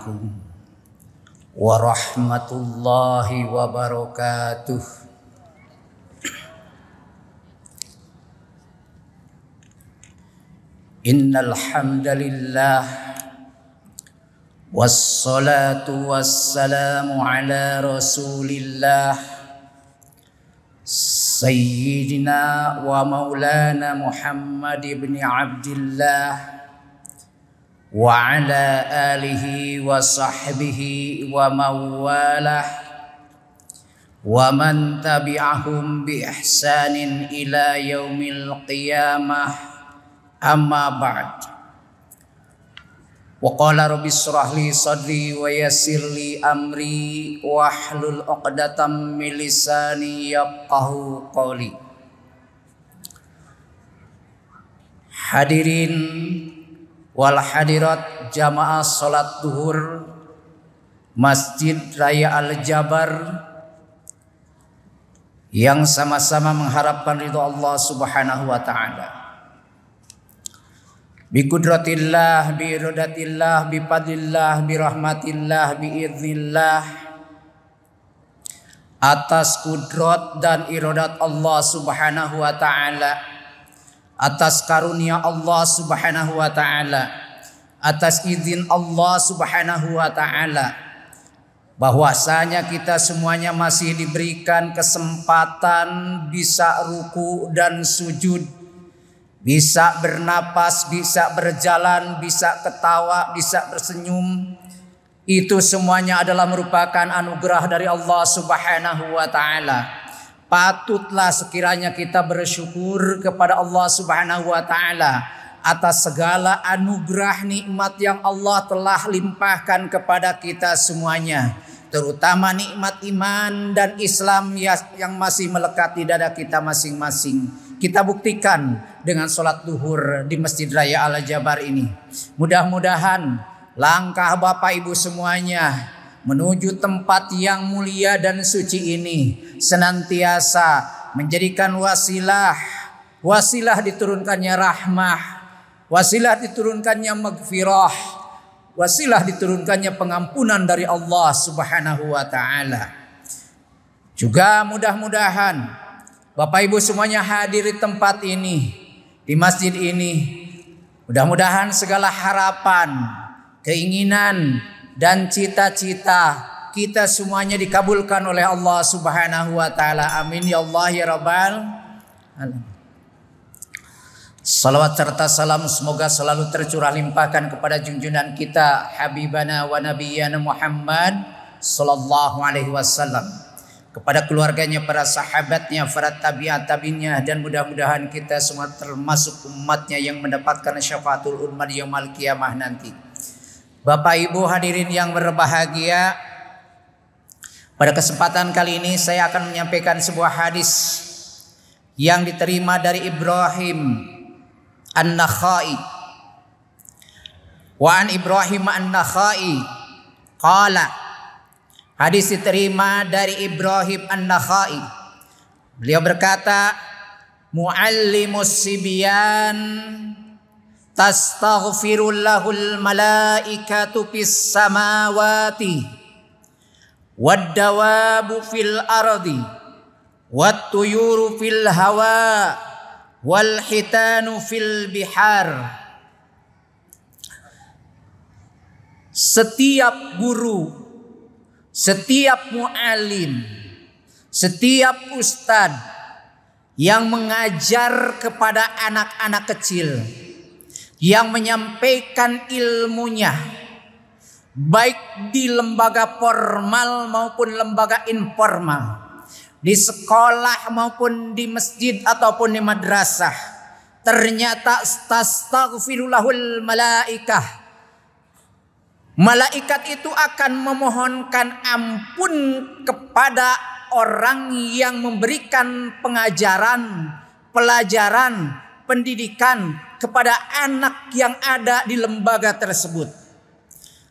Assalamualaikum warahmatullahi wabarakatuh. Innal hamdalillah wassalatu wassalamu ala Rasulillah Sayyidina wa maulana Muhammad ibn Abdillah wa ala alihi wa sahbihi wa mawalah wa man tabi'ahum bi ihsanin ila yaumil qiyamah, amma ba'd. Wa qala rabbi shrah li sadri wa yassir li amri wahlul 'uqdatam min lisani yafqahu qawli. Hadirin wal hadirat jamaah salat duhur Masjid Raya Al-Jabar yang sama-sama mengharapkan ridho Allah Subhanahu wa taala. Bi qudratillah, bi iradatillah, bi fadlillah, bi rahmatillah, bi idznillah. Atas kudrat dan iradat Allah Subhanahu wa taala, atas karunia Allah Subhanahu wa taala, atas izin Allah Subhanahu wa taala, bahwasanya kita semuanya masih diberikan kesempatan bisa ruku dan sujud, bisa bernapas, bisa berjalan, bisa ketawa, bisa tersenyum. Itu semuanya adalah merupakan anugerah dari Allah Subhanahu wa taala. Patutlah sekiranya kita bersyukur kepada Allah Subhanahu wa taala atas segala anugerah nikmat yang Allah telah limpahkan kepada kita semuanya, terutama nikmat iman dan Islam yang masih melekat di dada kita masing-masing. Kita buktikan dengan sholat duhur di Masjid Raya Al-Jabar ini. Mudah-mudahan langkah Bapak Ibu semuanya menuju tempat yang mulia dan suci ini senantiasa menjadikan wasilah diturunkannya rahmah, wasilah diturunkannya maghfirah, wasilah diturunkannya pengampunan dari Allah Subhanahu wa taala. Juga mudah-mudahan Bapak Ibu semuanya hadir di tempat ini, di masjid ini. Mudah-mudahan segala harapan, keinginan dan cita-cita kita semuanya dikabulkan oleh Allah Subhanahu wa taala. Amin ya Allah ya rabbal alamin. Salawat serta salam semoga selalu tercurah limpahkan kepada junjungan kita Habibana wa Nabiyyana Muhammad sallallahu alaihi wasallam, kepada keluarganya, para sahabatnya, para tabi'at-tabi'innya, dan mudah-mudahan kita semua termasuk umatnya yang mendapatkan syafaatul ummah di yaumil qiyamah nanti. Bapak Ibu hadirin yang berbahagia, pada kesempatan kali ini saya akan menyampaikan sebuah hadis yang diterima dari Ibrahim An-Nakhai. Wa an Ibrahim An-Nakhai qala, hadis diterima dari Ibrahim An-Nakhai. Beliau berkata, muallimus sibyan tastaghfirul lahul malaikatu fis samawati wad dawabu fil ardi wat tuyuru fil hawa wal hitanu fil bihar. Setiap guru, setiap muallim, setiap ustadz yang mengajar kepada anak-anak kecil, yang menyampaikan ilmunya baik di lembaga formal maupun lembaga informal, di sekolah maupun di masjid ataupun di madrasah, ternyata tastaghfirulahul malaikah, malaikat itu akan memohonkan ampun kepada orang yang memberikan pengajaran, pelajaran, pendidikan kepada anak yang ada di lembaga tersebut.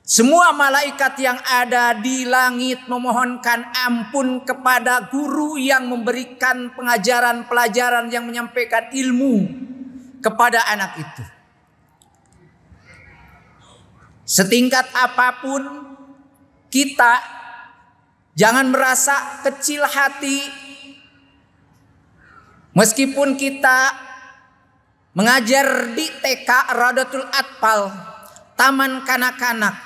Semua malaikat yang ada di langit memohonkan ampun kepada guru yang memberikan pengajaran, pelajaran, yang menyampaikan ilmu kepada anak itu. Setingkat apapun kita, jangan merasa kecil hati. Meskipun kita mengajar di TK Radatul Atfal, taman kanak-kanak,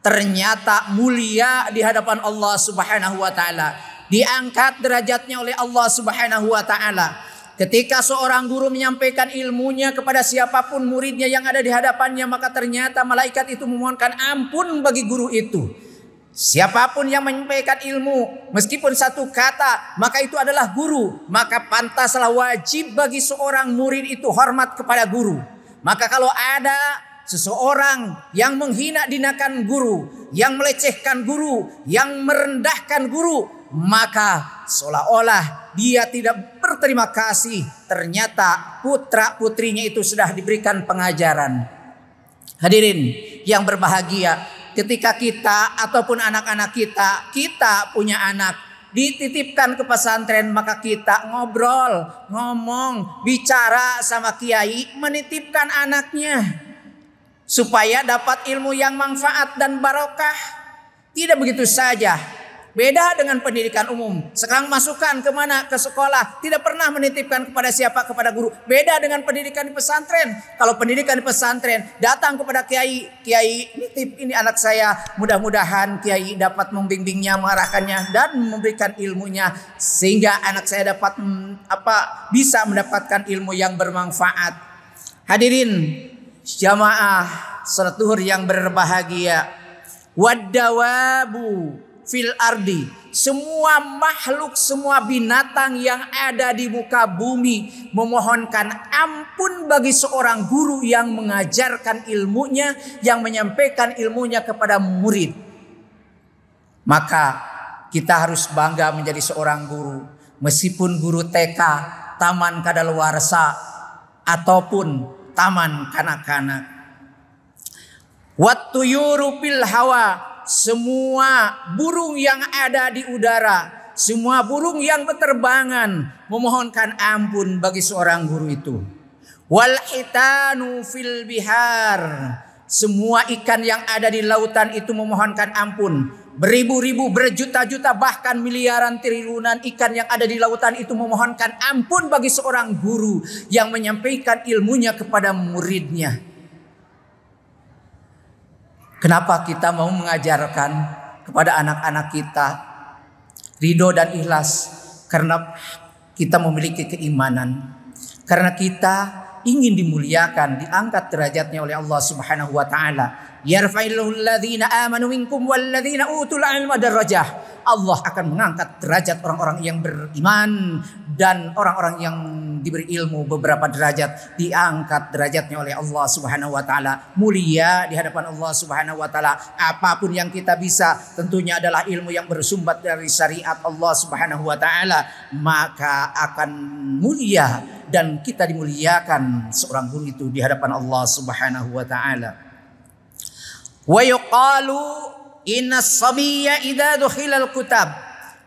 ternyata mulia di hadapan Allah Subhanahu wa taala. Diangkat derajatnya oleh Allah Subhanahu wa taala. Ketika seorang guru menyampaikan ilmunya kepada siapapun muridnya yang ada di hadapannya, maka ternyata malaikat itu memohonkan ampun bagi guru itu. Siapapun yang menyampaikan ilmu, meskipun satu kata, maka itu adalah guru. Maka pantaslah, wajib bagi seorang murid itu hormat kepada guru. Maka kalau ada seseorang yang menghina-hinakan guru, yang melecehkan guru, yang merendahkan guru, maka seolah-olah dia tidak berterima kasih. Ternyata putra putrinya itu sudah diberikan pengajaran. Hadirin yang berbahagia, ketika kita ataupun anak-anak kita punya anak dititipkan ke pesantren, maka kita ngobrol, ngomong, bicara sama kiai, menitipkan anaknya supaya dapat ilmu yang manfaat dan barokah. Tidak begitu saja. Beda dengan pendidikan umum. Sekarang masukkan kemana? Ke sekolah. Tidak pernah menitipkan kepada siapa? Kepada guru. Beda dengan pendidikan di pesantren. Kalau pendidikan di pesantren, datang kepada kiai. Kiai, nitip ini anak saya. Mudah-mudahan kiai dapat membimbingnya, mengarahkannya, dan memberikan ilmunya. Sehingga anak saya dapat bisa mendapatkan ilmu yang bermanfaat. Hadirin jamaah salat zuhur yang berbahagia. Wadawabu fil ardi, semua makhluk, semua binatang yang ada di muka bumi memohonkan ampun bagi seorang guru yang mengajarkan ilmunya, yang menyampaikan ilmunya kepada murid. Maka kita harus bangga menjadi seorang guru, meskipun guru TK, taman kadaluarsa, ataupun taman kanak-kanak. Wattuyuru fil hawa, semua burung yang ada di udara, semua burung yang berterbangan memohonkan ampun bagi seorang guru itu. Wal hitanu fil bihar, semua ikan yang ada di lautan itu memohonkan ampun. Beribu-ribu, berjuta-juta, bahkan miliaran triliunan ikan yang ada di lautan itu memohonkan ampun bagi seorang guru yang menyampaikan ilmunya kepada muridnya. Kenapa kita mau mengajarkan kepada anak-anak kita ridho dan ikhlas? Karena kita memiliki keimanan. Karena kita ingin dimuliakan, diangkat derajatnya oleh Allah Subhanahu wa taala. Yarfa'illahu alladhina amanu minkum walladhina utul ilma darajah. Allah akan mengangkat derajat orang-orang yang beriman dan orang-orang yang diberi ilmu beberapa derajat, diangkat derajatnya oleh Allah Subhanahu wa taala, mulia di hadapan Allah Subhanahu wa taala. Apapun yang kita bisa tentunya adalah ilmu yang bersumber dari syariat Allah Subhanahu wa taala, maka akan mulia dan kita dimuliakan seorang guru itu di hadapan Allah Subhanahu wa taala. Wa yuqalu inna sabiyya idza dukhilal kutab,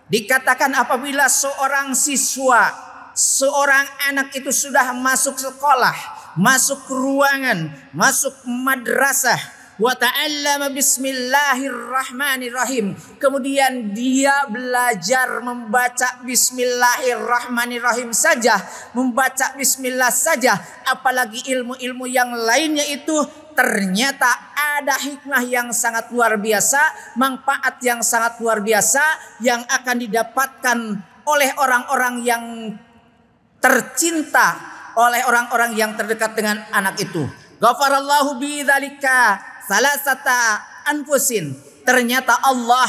dikatakan apabila seorang siswa, seorang anak itu sudah masuk sekolah, masuk ruangan, masuk madrasah, wa ta'allama bismillahirrahmanirrahim, kemudian dia belajar membaca bismillahirrahmanirrahim saja, membaca bismillah saja, apalagi ilmu-ilmu yang lainnya itu, ternyata ada hikmah yang sangat luar biasa, manfaat yang sangat luar biasa yang akan didapatkan oleh orang-orang yang tercinta, oleh orang-orang yang terdekat dengan anak itu. Ghafarallahu bidzalika salasata anfusin, ternyata Allah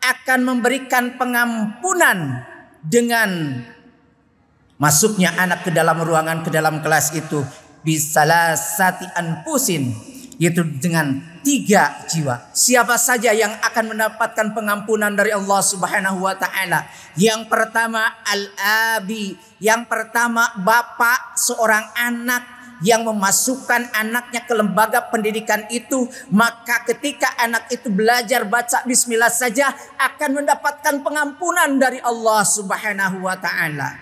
akan memberikan pengampunan dengan masuknya anak ke dalam ruangan, ke dalam kelas itu. Bisalasati anfusin, yaitu dengan 3 jiwa. Siapa saja yang akan mendapatkan pengampunan dari Allah Subhanahu wa taala? Yang pertama al-abi, yang pertama bapak seorang anak yang memasukkan anaknya ke lembaga pendidikan itu, maka ketika anak itu belajar baca bismillah saja akan mendapatkan pengampunan dari Allah Subhanahu wa taala.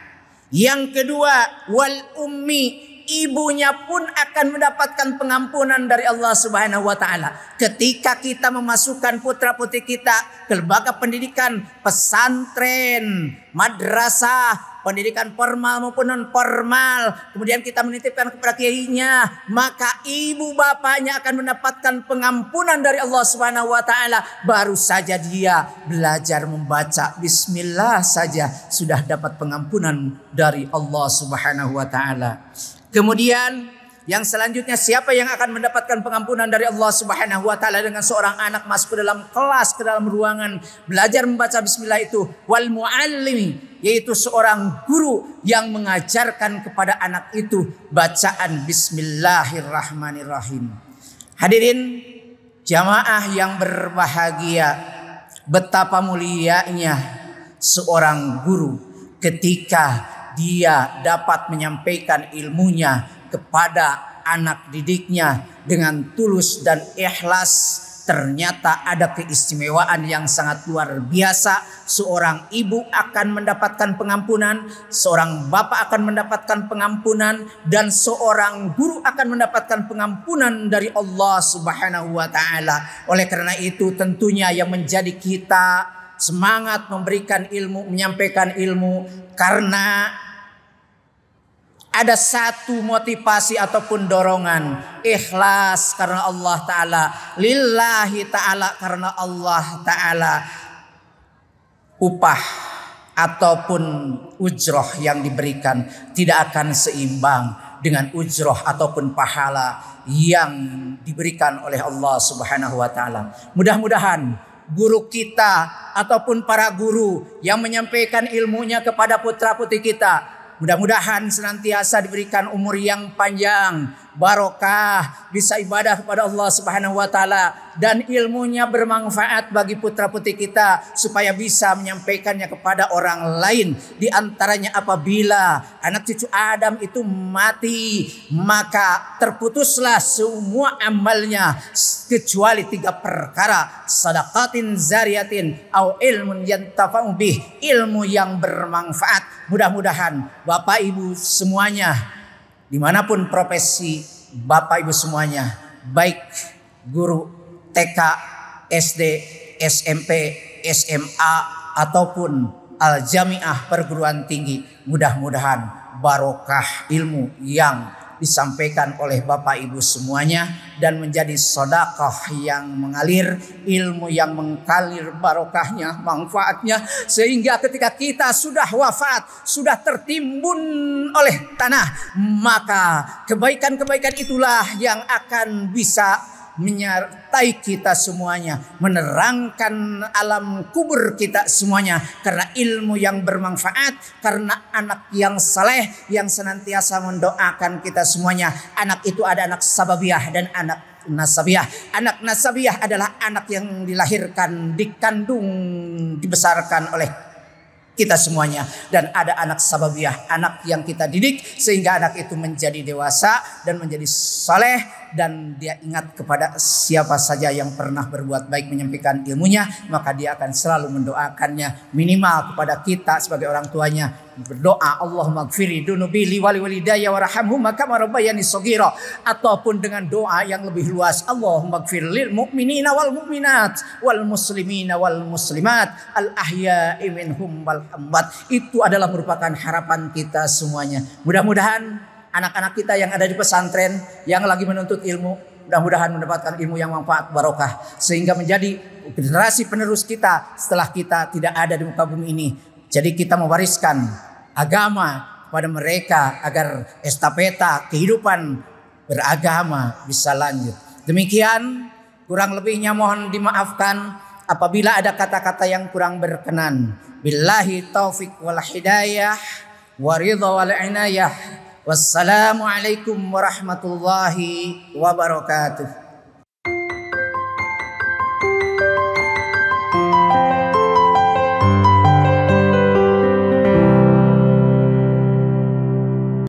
Yang kedua wal ummi, ibunya pun akan mendapatkan pengampunan dari Allah Subhanahu wa taala. Ketika kita memasukkan putra-putri kita ke lembaga pendidikan, pesantren, madrasah, pendidikan formal maupun non formal, kemudian kita menitipkan kepada kiainya, maka ibu bapaknya akan mendapatkan pengampunan dari Allah Subhanahu wa taala. Baru saja dia belajar membaca bismillah saja sudah dapat pengampunan dari Allah Subhanahu wa taala. Kemudian yang selanjutnya, siapa yang akan mendapatkan pengampunan dari Allah Subhanahu wa taala dengan seorang anak masuk ke dalam kelas, ke dalam ruangan belajar membaca bismillah itu? Wal muallimi, yaitu seorang guru yang mengajarkan kepada anak itu bacaan bismillahirrahmanirrahim. Hadirin jamaah yang berbahagia, betapa mulianya seorang guru ketika dia dapat menyampaikan ilmunya kepada anak didiknya dengan tulus dan ikhlas. Ternyata ada keistimewaan yang sangat luar biasa. Seorang ibu akan mendapatkan pengampunan, seorang bapak akan mendapatkan pengampunan, dan seorang guru akan mendapatkan pengampunan dari Allah Subhanahu wa taala. Oleh karena itu tentunya yang menjadi kita semangat memberikan ilmu, menyampaikan ilmu, karena ada satu motivasi ataupun dorongan, ikhlas karena Allah Ta'ala, lillahi ta'ala karena Allah Ta'ala. Upah ataupun ujroh yang diberikan tidak akan seimbang dengan ujroh ataupun pahala yang diberikan oleh Allah Subhanahu wa Ta'ala. Mudah-mudahan guru kita ataupun para guru yang menyampaikan ilmunya kepada putra-putri kita, mudah-mudahan senantiasa diberikan umur yang panjang, barokah, bisa ibadah kepada Allah Subhanahu wa taala, dan ilmunya bermanfaat bagi putra-putri kita supaya bisa menyampaikannya kepada orang lain. Di antaranya apabila anak cucu Adam itu mati, maka terputuslah semua amalnya kecuali 3 perkara: sadaqatin zariyatin au ilmun yantafa'u bih, ilmu yang bermanfaat. Mudah-mudahan Bapak Ibu semuanya, dimanapun profesi Bapak Ibu semuanya, baik guru TK, SD, SMP, SMA ataupun al-jamiah perguruan tinggi, mudah-mudahan barokah ilmu yang disampaikan oleh Bapak Ibu semuanya dan menjadi sedekah yang mengalir, ilmu yang mengalir, barokahnya, manfaatnya, sehingga ketika kita sudah wafat, sudah tertimbun oleh tanah, maka kebaikan-kebaikan itulah yang akan bisa menyertai kita semuanya, menerangkan alam kubur kita semuanya, karena ilmu yang bermanfaat, karena anak yang saleh yang senantiasa mendoakan kita semuanya. Anak itu ada anak sababiyah dan anak nasabiyah. Anak nasabiyah adalah anak yang dilahirkan, dikandung, dibesarkan oleh kita semuanya, dan ada anak sababiyah, anak yang kita didik sehingga anak itu menjadi dewasa dan menjadi saleh, dan dia ingat kepada siapa saja yang pernah berbuat baik menyampaikan ilmunya, maka dia akan selalu mendoakannya. Minimal kepada kita sebagai orang tuanya, berdoa Allahumma gfiri dunubi li wali walidayya warhamhuma kama rabbayani shaghira, ataupun dengan doa yang lebih luas, Allahumma gfir lil mu'minina wal mu'minat wal muslimina wal muslimat al ahya'i minhum wal amwat. Itu adalah merupakan harapan kita semuanya. Mudah-mudahan anak-anak kita yang ada di pesantren, yang lagi menuntut ilmu, mudah-mudahan mendapatkan ilmu yang manfaat, barokah, sehingga menjadi generasi penerus kita setelah kita tidak ada di muka bumi ini. Jadi kita mewariskan agama kepada mereka agar estafeta kehidupan beragama bisa lanjut. Demikian, kurang lebihnya mohon dimaafkan apabila ada kata-kata yang kurang berkenan. Billahi taufik wal hidayah wa ridha wal inayah. Wassalamualaikum warahmatullahi wabarakatuh.